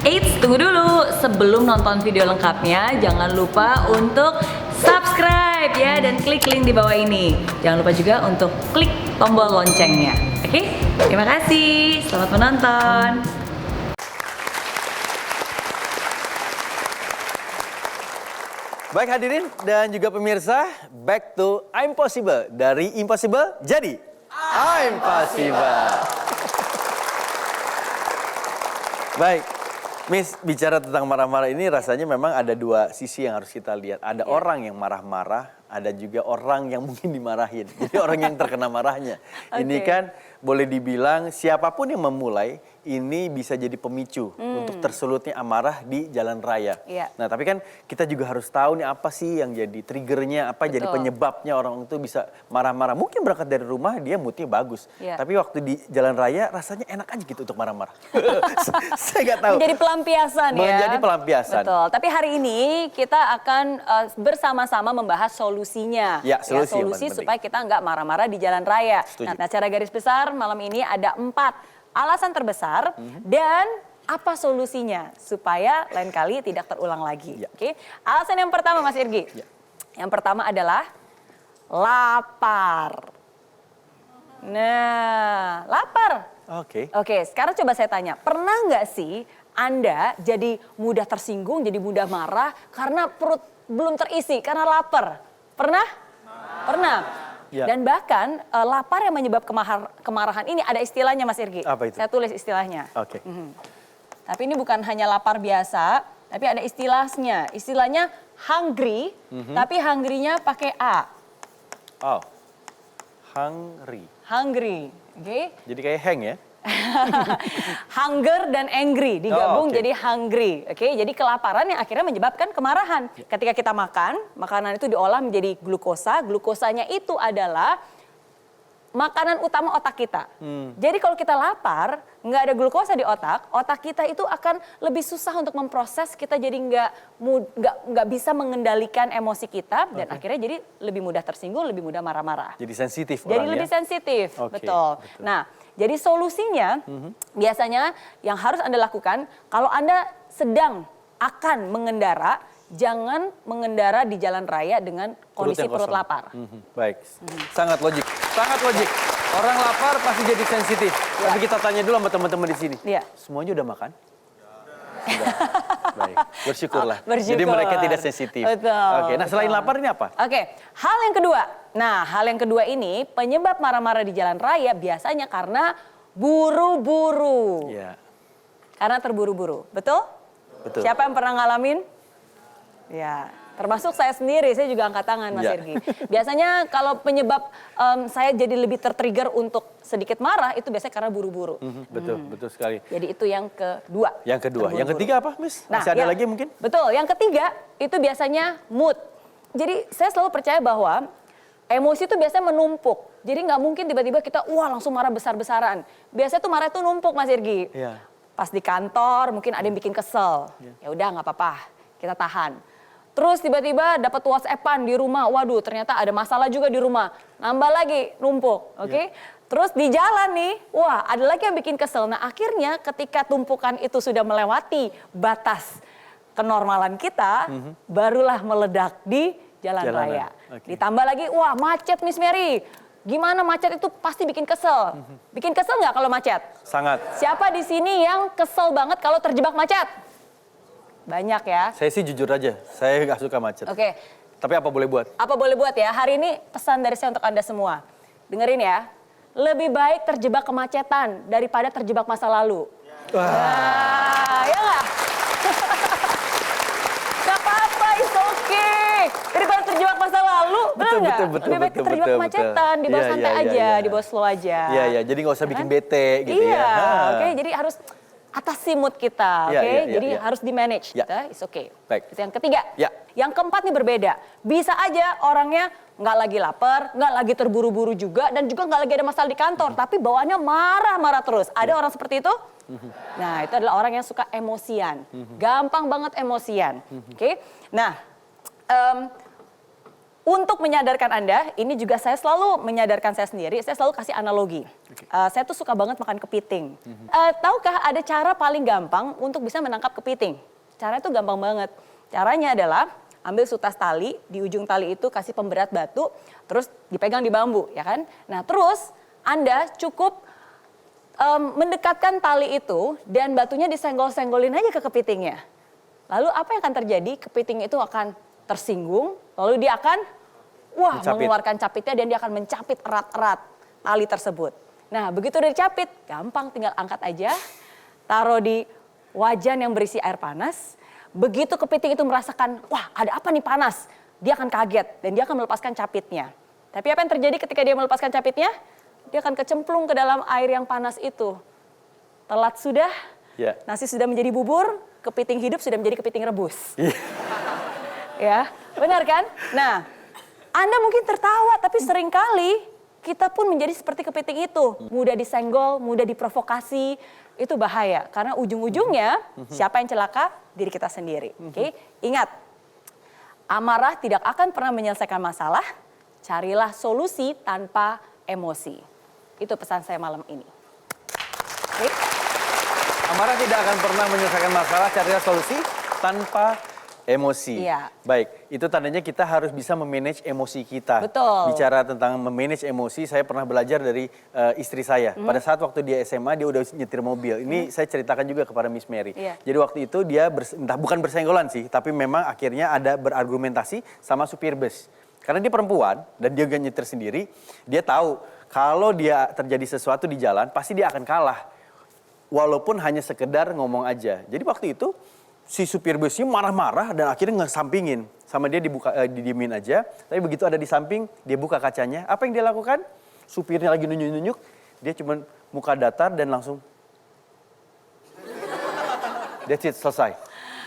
Eits, tunggu dulu. Sebelum nonton video lengkapnya, jangan lupa untuk subscribe ya dan klik link di bawah ini. Jangan lupa juga untuk klik tombol loncengnya. Oke? Terima kasih. Selamat menonton. Baik hadirin dan juga pemirsa, back to I'm Possible. Dari Impossible jadi I'm Possible. Baik, Miss, bicara tentang marah-marah ini rasanya memang ada dua sisi yang harus kita lihat. Ada orang yang marah-marah, ada juga orang yang mungkin dimarahin. Jadi orang yang terkena marahnya. Ini kan boleh dibilang siapapun yang memulai, ini bisa jadi pemicu untuk tersulutnya amarah di jalan raya. Nah, tapi kan kita juga harus tahu nih apa sih yang jadi triggernya, apa jadi penyebabnya orang itu bisa marah-marah. Mungkin berangkat dari rumah dia moodnya bagus, tapi waktu di jalan raya rasanya enak aja gitu untuk marah-marah. Saya nggak tahu. Menjadi pelampiasan ya. Menjadi pelampiasan. Betul. Tapi hari ini kita akan bersama-sama membahas solusinya. Ya, solusi supaya kita nggak marah-marah di jalan raya. Setuju. Nah, secara garis besar malam ini ada 4 alasan terbesar dan apa solusinya supaya lain kali tidak terulang lagi. Oke. Alasan yang pertama Mas Irgi. Yang pertama adalah lapar. Nah, lapar. Oke, sekarang coba saya tanya, pernah nggak sih Anda jadi mudah tersinggung, jadi mudah marah karena perut belum terisi, karena lapar? Pernah? Pernah. Dan bahkan lapar yang menyebab kemarahan ini ada istilahnya Mas Irgi. Apa itu? Saya tulis istilahnya. Oke. Tapi ini bukan hanya lapar biasa, tapi ada istilahnya. Istilahnya hungry, tapi hungry-nya pakai A. Oh, hungry. Hungry, oke? Jadi kayak hang ya? Hunger dan angry digabung jadi hungry. Oke, jadi kelaparan yang akhirnya menyebabkan kemarahan. Ketika kita makan, makanan itu diolah menjadi glukosa. Glukosanya itu adalah makanan utama otak kita. Jadi kalau kita lapar, nggak ada glukosa di otak, otak kita itu akan lebih susah untuk memproses. Kita jadi nggak bisa mengendalikan emosi kita dan akhirnya jadi lebih mudah tersinggung, lebih mudah marah-marah. Jadi sensitif Jadi lebih sensitif, betul. Nah, jadi solusinya biasanya yang harus Anda lakukan kalau Anda sedang akan mengendara, jangan mengendara di jalan raya dengan kondisi perut lapar. Baik, sangat logik, sangat logik. Orang lapar pasti jadi sensitif. Tapi kita tanya dulu sama teman-teman di sini. Semuanya udah makan? Sudah. Baik, bersyukurlah. Jadi mereka tidak sensitif. Oke, nah selain lapar ini apa? Oke, hal yang kedua. Nah, hal yang kedua ini penyebab marah-marah di jalan raya biasanya karena buru-buru. Karena terburu-buru, betul? Betul. Siapa yang pernah ngalamin? Ya, termasuk saya sendiri, saya juga angkat tangan Mas Irgi. Biasanya kalau penyebab saya jadi lebih tertrigger untuk sedikit marah itu biasanya karena buru-buru. Betul, betul sekali. Jadi itu yang kedua. Yang kedua, yang ketiga apa Miss? Masih ada lagi mungkin? Betul, yang ketiga itu biasanya mood. Jadi saya selalu percaya bahwa emosi itu biasanya menumpuk. Jadi nggak mungkin tiba-tiba kita langsung marah besar-besaran. Biasanya tuh marah itu numpuk Mas Irgi. Pas di kantor mungkin ada yang bikin kesel. Ya udah nggak apa-apa, kita tahan. Terus tiba-tiba dapat WhatsApp-an di rumah, waduh ternyata ada masalah juga di rumah. Nambah lagi, numpuk, oke? Terus di jalan nih, ada lagi yang bikin kesel. Nah akhirnya ketika tumpukan itu sudah melewati batas kenormalan kita, barulah meledak di jalan raya. Ditambah lagi, macet Miss Mary. Gimana macet itu pasti bikin kesel. Bikin kesel nggak kalau macet? Sangat. Siapa di sini yang kesel banget kalau terjebak macet? Banyak ya. Saya sih jujur aja, saya nggak suka macet. Oke. Tapi apa boleh buat? Apa boleh buat ya? Hari ini pesan dari saya untuk Anda semua. Dengerin ya. Lebih baik terjebak kemacetan daripada terjebak masa lalu. Nah, ya nggak? Gak apa-apa, it's okay. Daripada terjebak masa lalu, benar nggak? Lebih baik terjebak kemacetan, dibawa santai aja, dibawa slow aja. Iya, jadi nggak usah bikin bete gitu ya. Iya, oke. Jadi harus atasi mood kita, oke? Jadi harus di-manage, it's okay. Baik. Itu yang ketiga. Yang keempat nih berbeda. Bisa aja orangnya nggak lagi lapar, nggak lagi terburu-buru juga, dan juga nggak lagi ada masalah di kantor, tapi bawaannya marah-marah terus. Ada orang seperti itu? Nah, itu adalah orang yang suka emosian. Gampang banget emosian, oke? Nah, Untuk menyadarkan Anda, ini juga saya selalu menyadarkan saya sendiri, saya selalu kasih analogi. Saya tuh suka banget makan kepiting. Tahukah ada cara paling gampang untuk bisa menangkap kepiting? Caranya tuh gampang banget. Caranya adalah ambil sutas tali, di ujung tali itu kasih pemberat batu, terus dipegang di bambu, ya kan? Nah terus Anda cukup mendekatkan tali itu dan batunya disenggol-senggolin aja ke kepitingnya. Lalu apa yang akan terjadi? Kepiting itu akan tersinggung, lalu dia akan mengeluarkan capitnya dan dia akan mencapit erat-erat tali tersebut. Nah begitu udah dicapit, gampang tinggal angkat aja, taruh di wajan yang berisi air panas. Begitu kepiting itu merasakan, wah ada apa nih panas, dia akan kaget dan dia akan melepaskan capitnya. Tapi apa yang terjadi ketika dia melepaskan capitnya? Dia akan kecemplung ke dalam air yang panas itu. Telat sudah, nasi sudah menjadi bubur, kepiting hidup sudah menjadi kepiting rebus. Ya, benar kan? Nah, Anda mungkin tertawa, tapi seringkali kita pun menjadi seperti kepiting itu. Mudah disenggol, mudah diprovokasi, itu bahaya. Karena ujung-ujungnya siapa yang celaka? Diri kita sendiri. Oke? Ingat, amarah tidak akan pernah menyelesaikan masalah, carilah solusi tanpa emosi. Itu pesan saya malam ini. Oke? Amarah tidak akan pernah menyelesaikan masalah, carilah solusi tanpa emosi. Iya. Baik, itu tandanya kita harus bisa memanage emosi kita. Betul. Bicara tentang memanage emosi, saya pernah belajar dari istri saya. Pada saat waktu dia SMA, dia udah nyetir mobil. Ini saya ceritakan juga kepada Miss Mary. Iya. Jadi waktu itu dia, entah bukan bersenggolan sih, tapi memang akhirnya ada berargumentasi sama supir bus. Karena dia perempuan dan dia gak nyetir sendiri, dia tahu kalau dia terjadi sesuatu di jalan, pasti dia akan kalah. Walaupun hanya sekedar ngomong aja. Jadi waktu itu, si supir busnya marah-marah dan akhirnya ngesampingin. Sama dia didiemin aja. Tapi begitu ada di samping, dia buka kacanya. Apa yang dia lakukan? Supirnya lagi nunjuk-nunjuk. Dia cuma muka datar dan langsung. That's it, selesai.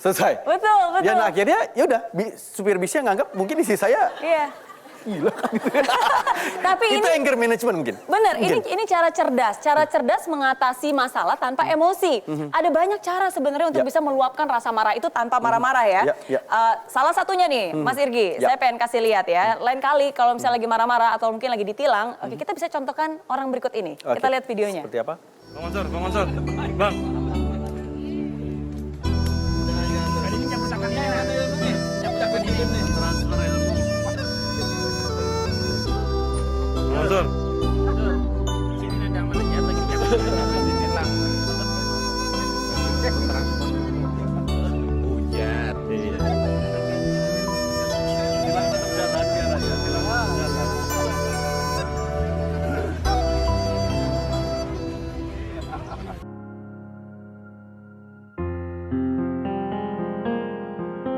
Selesai. Betul, betul. Dan akhirnya yaudah, supir busnya nganggap mungkin istri saya Iya. gila kan. Tapi Itu ini anger management mungkin. benar, Mungkin. ini cara cerdas mengatasi masalah tanpa emosi. Ada banyak cara sebenarnya untuk bisa meluapkan rasa marah itu tanpa marah-marah ya. Ya. Salah satunya nih, Mas Irgi, Ya. saya pengen kasih lihat ya. Lain kali kalau misalnya lagi marah-marah atau mungkin lagi ditilang, oke, kita bisa contohkan orang berikut ini. Oke. Kita lihat videonya. Seperti apa? Bang Mansur. Bang. Bang Mansur.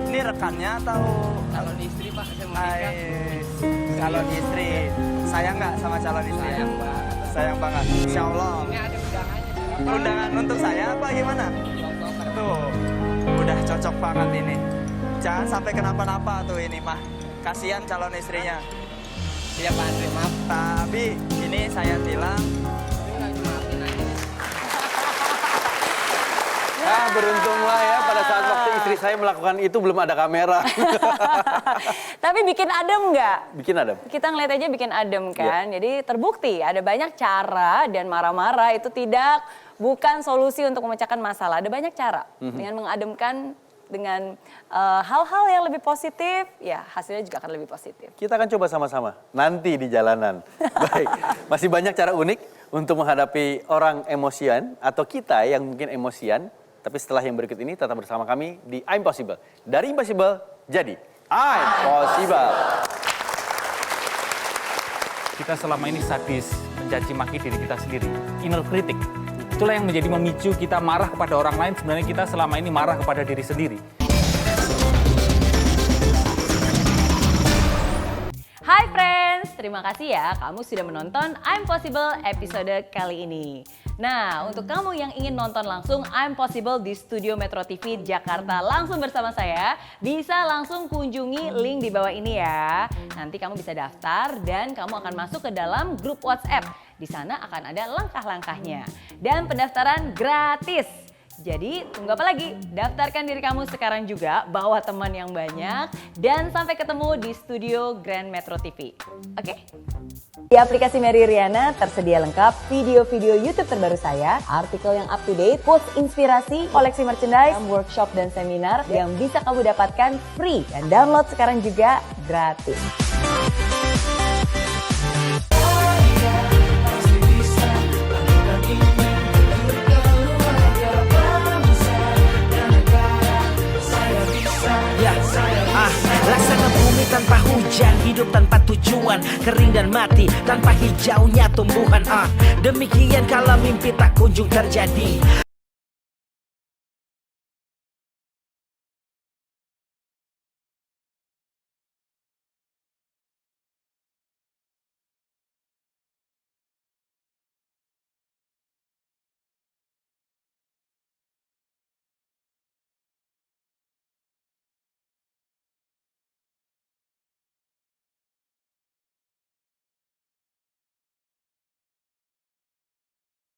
Ini rekannya atau Calon istri Pak, saya mau nikah. calon istri? Sayang nggak sama calon istri? Sayang banget. Sayang banget. Insya Allah. Ini ada undangannya. Undangan untuk saya apa gimana? Tuh, udah cocok banget ini. Jangan sampai kenapa-napa tuh ini mah. Kasihan calon istrinya. Iya Pak Andri, maaf. Tapi ini saya bilang Ini lagi maafin aja. Beruntunglah ya pada saat waktu istri saya melakukan itu belum ada kamera. Tapi bikin adem nggak? Bikin adem. Kita ngeliat aja bikin adem kan. Jadi terbukti ada banyak cara dan marah-marah itu bukan solusi untuk memecahkan masalah. Ada banyak cara dengan mengademkan dengan hal-hal yang lebih positif, ya hasilnya juga akan lebih positif. Kita akan coba sama-sama nanti di jalanan. Baik, masih banyak cara unik untuk menghadapi orang emosian atau kita yang mungkin emosian. Tapi setelah yang berikut ini tetap bersama kami di I'm Possible. Dari Impossible jadi I'm Possible. Kita selama ini sadis, mencaci maki diri kita sendiri. Inner critic. Itulah yang menjadi memicu kita marah kepada orang lain. Sebenarnya kita selama ini marah kepada diri sendiri. Hai friends, terima kasih ya kamu sudah menonton I'm Possible episode kali ini. Nah, untuk kamu yang ingin nonton langsung I'm Possible di Studio Metro TV Jakarta langsung bersama saya, bisa langsung kunjungi link di bawah ini ya. Nanti kamu bisa daftar dan kamu akan masuk ke dalam grup WhatsApp. Di sana akan ada langkah-langkahnya. Dan pendaftaran gratis. Jadi tunggu apa lagi? Daftarkan diri kamu sekarang juga, bawa teman yang banyak, dan sampai ketemu di studio Grand Metro TV. Oke? Di aplikasi Mary Riana tersedia lengkap video-video YouTube terbaru saya, artikel yang up to date, quotes inspirasi, koleksi merchandise, workshop dan seminar yang bisa kamu dapatkan free. Dan download sekarang juga gratis. Laksana bumi tanpa hujan, hidup tanpa tujuan, kering dan mati tanpa hijaunya tumbuhan. Demikian kalau mimpi tak kunjung terjadi.